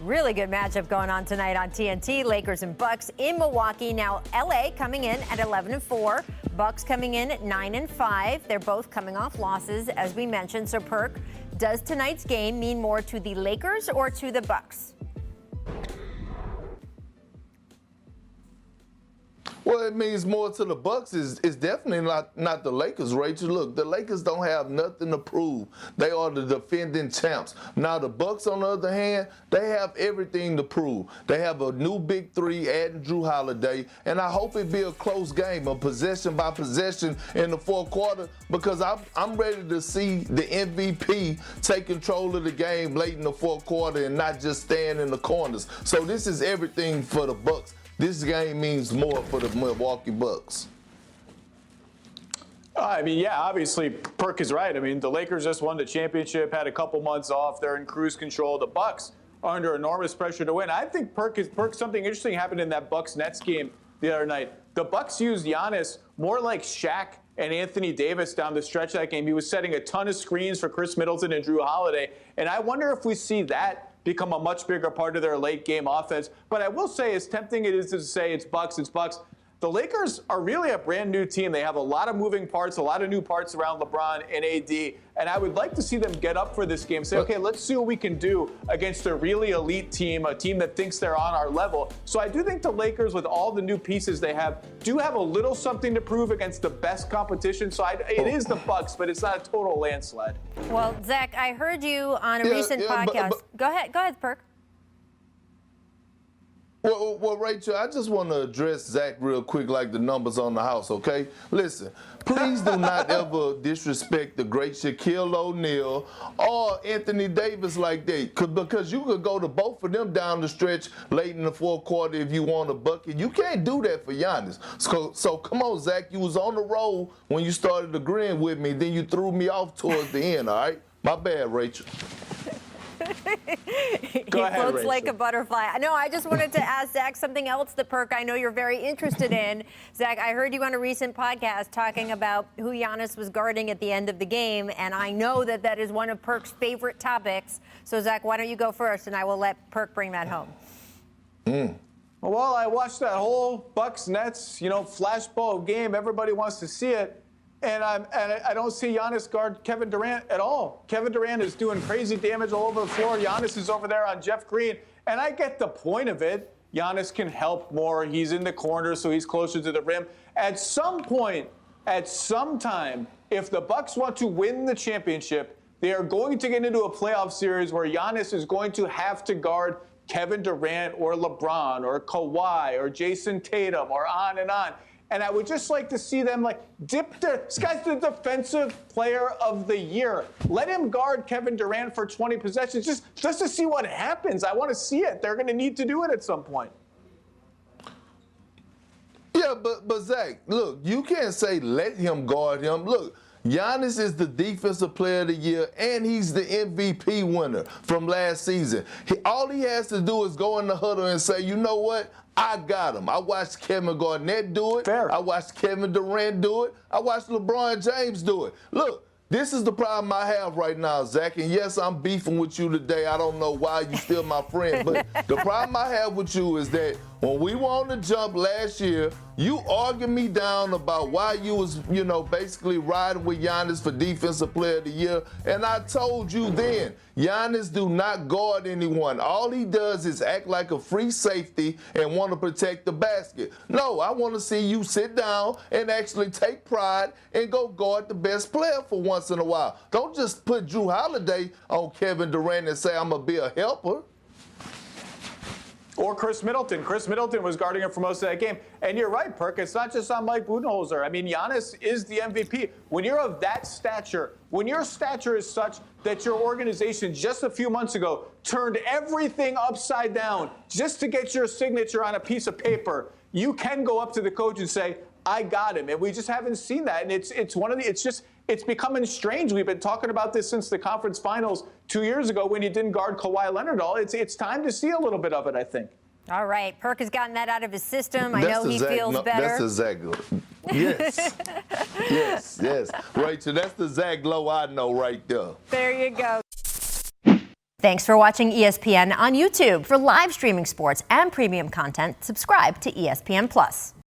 Really good matchup going on tonight on TNT. Lakers and Bucks in Milwaukee. Now LA coming in at 11-4. Bucks coming in at 9-5. They're both coming off losses, as we mentioned. So, Perk, does tonight's game mean more to the Lakers or to the Bucks? Well, it means more to the Bucks. Is definitely not the Lakers, Rachel. Look, the Lakers don't have nothing to prove. They are the defending champs. Now, the Bucks, on the other hand, they have everything to prove. They have a new big three, adding Drew Holiday, and I hope it be a close game, a possession by possession in the fourth quarter, because I'm ready to see the MVP take control of the game late in the fourth quarter and not just stand in the corners. So this is everything for the Bucks. This game means more for the Milwaukee Bucks. I mean, yeah, obviously, Perk is right. I mean, the Lakers just won the championship, had a couple months off. They're in cruise control. The Bucks are under enormous pressure to win. I think Perk, something interesting happened in that Bucks-Nets game the other night. The Bucks used Giannis more like Shaq and Anthony Davis down the stretch of that game. He was setting a ton of screens for Chris Middleton and Drew Holiday. And I wonder if we see that become a much bigger part of their late game offense. But I will say, as tempting it is to say it's Bucks, the Lakers are really a brand new team. They have a lot of moving parts, a lot of new parts around LeBron and AD. And I would like to see them get up for this game, say, okay, let's see what we can do against a really elite team, a team that thinks they're on our level. So I do think the Lakers, with all the new pieces they have, do have a little something to prove against the best competition. So it is the Bucks, but it's not a total landslide. Well, Zach, I heard you on a recent podcast. Go ahead, Perk. Well, Rachel, I just want to address Zach real quick, like the numbers on the house, okay? Listen, please do not ever disrespect the great Shaquille O'Neal or Anthony Davis like that, because you could go to both of them down the stretch late in the fourth quarter if you want a bucket. You can't do that for Giannis. So come on, Zach, you was on the roll when you started agreeing with me, then you threw me off towards the end, all right? My bad, Rachel. He floats like a butterfly. No, I just wanted to ask Zach something else, the Perk I know you're very interested in. Zach, I heard you on a recent podcast talking about who Giannis was guarding at the end of the game, and I know that that is one of Perk's favorite topics. So, Zach, why don't you go first, and I will let Perk bring that home. Well, I watched that whole Bucks-Nets, flashball game. Everybody wants to see it. And I don't see Giannis guard Kevin Durant at all. Kevin Durant is doing crazy damage all over the floor. Giannis is over there on Jeff Green. And I get the point of it. Giannis can help more. He's in the corner, so he's closer to the rim. At some point, at some time, if the Bucks want to win the championship, they are going to get into a playoff series where Giannis is going to have to guard Kevin Durant or LeBron or Kawhi or Jason Tatum or on and on. And I would just like to see them dip their. This guy's the defensive player of the year. Let him guard Kevin Durant for 20 possessions just to see what happens. I want to see it. They're going to need to do it at some point. Yeah, but Zach, look, you can't say let him guard him. Look, Giannis is the defensive player of the year, and he's the MVP winner from last season. All he has to do is go in the huddle and say, you know what? I got him. I watched Kevin Garnett do it. Fair. I watched Kevin Durant do it. I watched LeBron James do it. Look, this is the problem I have right now, Zach. And yes, I'm beefing with you today. I don't know why you're still my friend. But the problem I have with you is that when we were on the jump last year, you argued me down about why you was, basically riding with Giannis for Defensive Player of the Year. And I told you then, Giannis do not guard anyone. All he does is act like a free safety and want to protect the basket. No, I want to see you sit down and actually take pride and go guard the best player for once in a while. Don't just put Drew Holiday on Kevin Durant and say, I'm going to be a helper. Or Chris Middleton. Chris Middleton was guarding him for most of that game. And you're right, Perk. It's not just on Mike Budenholzer. I mean, Giannis is the MVP. When you're of that stature, when your stature is such that your organization just a few months ago turned everything upside down just to get your signature on a piece of paper, you can go up to the coach and say, I got him. And we just haven't seen that. And it's becoming strange. We've been talking about this since the conference finals 2 years ago when he didn't guard Kawhi Leonard all. It's time to see a little bit of it, I think. All right. Perk has gotten that out of his system. I know he feels better. That's the Zach Lowe. Yes. Rachel, that's the Zach Lowe I know right there. There you go. Thanks for watching ESPN on YouTube. For live streaming sports and premium content, subscribe to ESPN+.